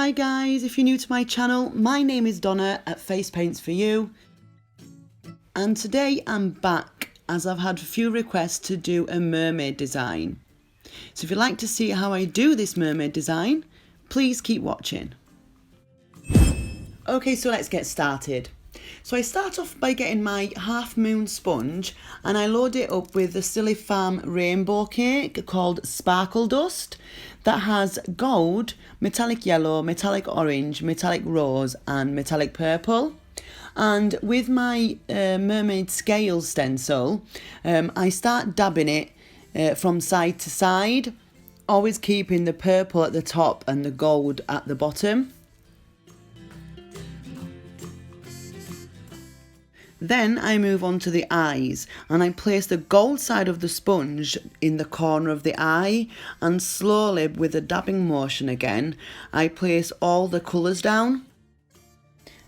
Hi guys, if you're new to my channel, my name is Donna at Face Paints for You, and today I'm back as I've had a few requests to do a mermaid design. So if you'd like to see how I do this mermaid design, please keep watching. Okay, so let's get started. So I start off by getting my half moon sponge and I load it up with the Silly Farm rainbow cake called Sparkle Dust that has gold, metallic yellow, metallic orange, metallic rose and metallic purple. And with my mermaid scale stencil, I start dabbing it from side to side, always keeping the purple at the top and the gold at the bottom. Then I move on to the eyes and I place the gold side of the sponge in the corner of the eye, and slowly with a dabbing motion again I place all the colours down.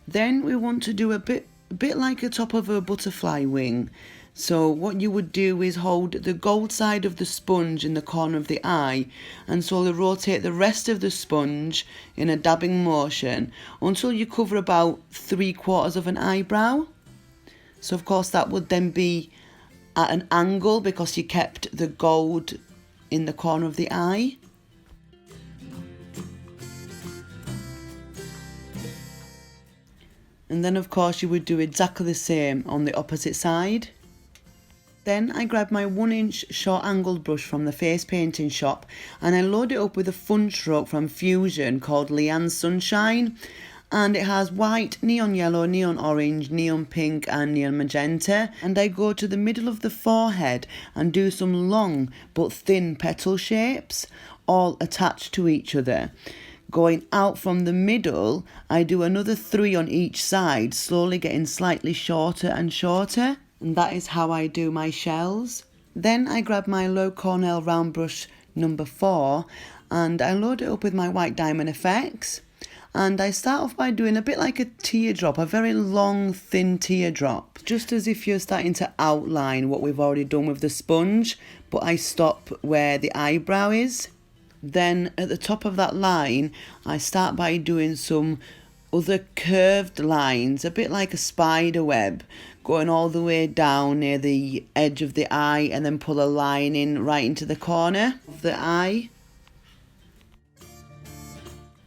Then we want to do a bit like the top of a butterfly wing. So what you would do is hold the gold side of the sponge in the corner of the eye and slowly rotate the rest of the sponge in a dabbing motion until you cover about 3/4 of an eyebrow. So of course that would then be at an angle because you kept the gold in the corner of the eye. And then of course you would do exactly the same on the opposite side. Then I grab my 1-inch short angled brush from the face painting shop and I load it up with a fun stroke from Fusion called Leanne's Sunshine. And it has white, neon yellow, neon orange, neon pink and neon magenta. And I go to the middle of the forehead and do some long but thin petal shapes, all attached to each other. Going out from the middle, I do another 3 on each side, slowly getting slightly shorter and shorter. And that is how I do my shells. Then I grab my low Cornell round brush number 4 and I load it up with my white diamond effects. And I start off by doing a bit like a teardrop, a very long, thin teardrop. Just as if you're starting to outline what we've already done with the sponge, but I stop where the eyebrow is. Then at the top of that line, I start by doing some other curved lines, a bit like a spider web, going all the way down near the edge of the eye and then pull a line in right into the corner of the eye.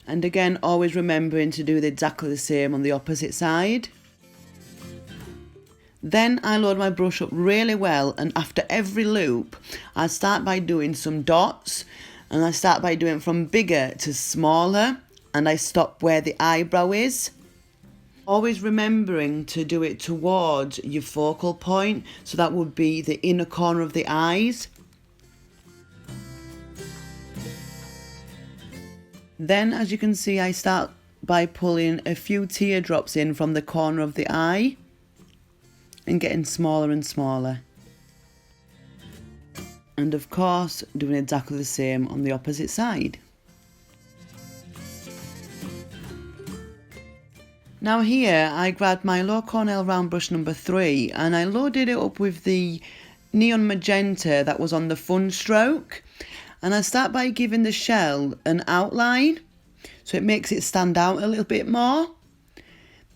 And again, always remembering to do exactly the same on the opposite side. Then I load my brush up really well, and after every loop I start by doing some dots, and I start by doing from bigger to smaller, and I stop where the eyebrow is. Always remembering to do it towards your focal point, so that would be the inner corner of the eyes. Then, as you can see, I start by pulling a few teardrops in from the corner of the eye and getting smaller and smaller. And of course, doing exactly the same on the opposite side. Now here, I grabbed my low Cornell round brush number 3 and I loaded it up with the neon magenta that was on the fun stroke. And I start by giving the shell an outline, so it makes it stand out a little bit more.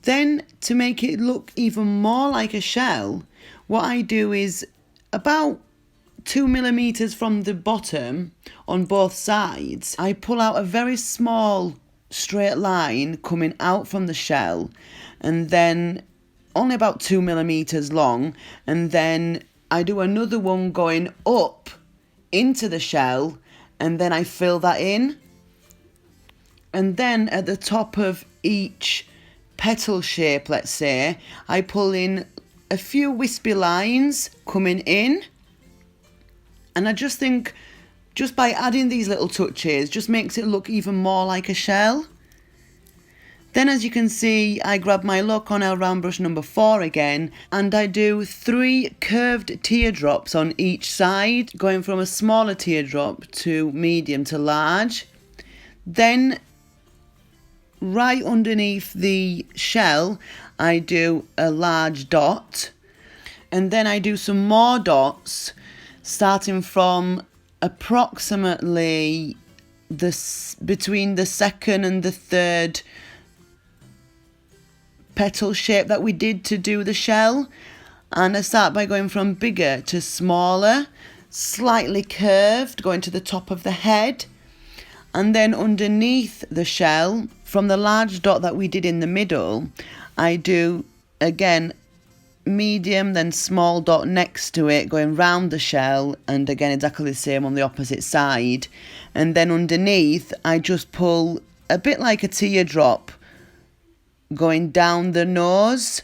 Then, to make it look even more like a shell, what I do is about 2mm from the bottom on both sides, I pull out a very small straight line coming out from the shell, and then only about 2mm long, and then I do another one going up into the shell, and then I fill that in. And then at the top of each petal shape, let's say, I pull in a few wispy lines coming in. And I just think, just by adding these little touches, just makes it look even more like a shell. Then as you can see, I grab my low Cornell round brush number 4 again, and I do 3 curved teardrops on each side, going from a smaller teardrop to medium to large. Then right underneath the shell, I do a large dot, and then I do some more dots, starting from approximately between the second and the third petal shape that we did to do the shell. And I start by going from bigger to smaller, slightly curved, going to the top of the head. And then underneath the shell, from the large dot that we did in the middle, I do, again, medium, then small dot next to it, going round the shell, and again, exactly the same on the opposite side. And then underneath, I just pull a bit like a teardrop, going down the nose,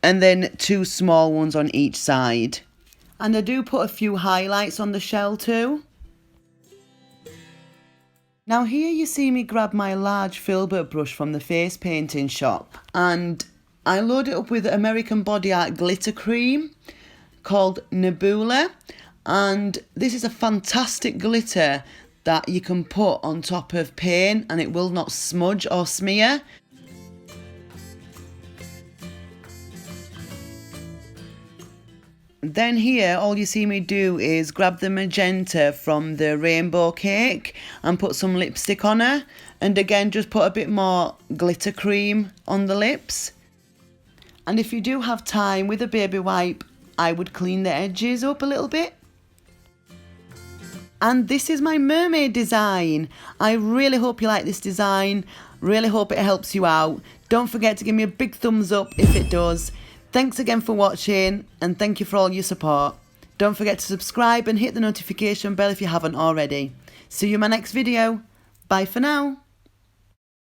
and then 2 small ones on each side. And I do put a few highlights on the shell too. Now here you see me grab my large filbert brush from the face painting shop, and I load it up with American Body Art glitter cream called Nebula, and this is a fantastic glitter that you can put on top of paint and it will not smudge or smear. Then here, all you see me do is grab the magenta from the rainbow cake and put some lipstick on her. And again, just put a bit more glitter cream on the lips. And if you do have time, with a baby wipe, I would clean the edges up a little bit. And this is my mermaid design. I really hope you like this design. Really hope it helps you out. Don't forget to give me a big thumbs up if it does. Thanks again for watching, and thank you for all your support. Don't forget to subscribe and hit the notification bell if you haven't already. See you in my next video. Bye for now.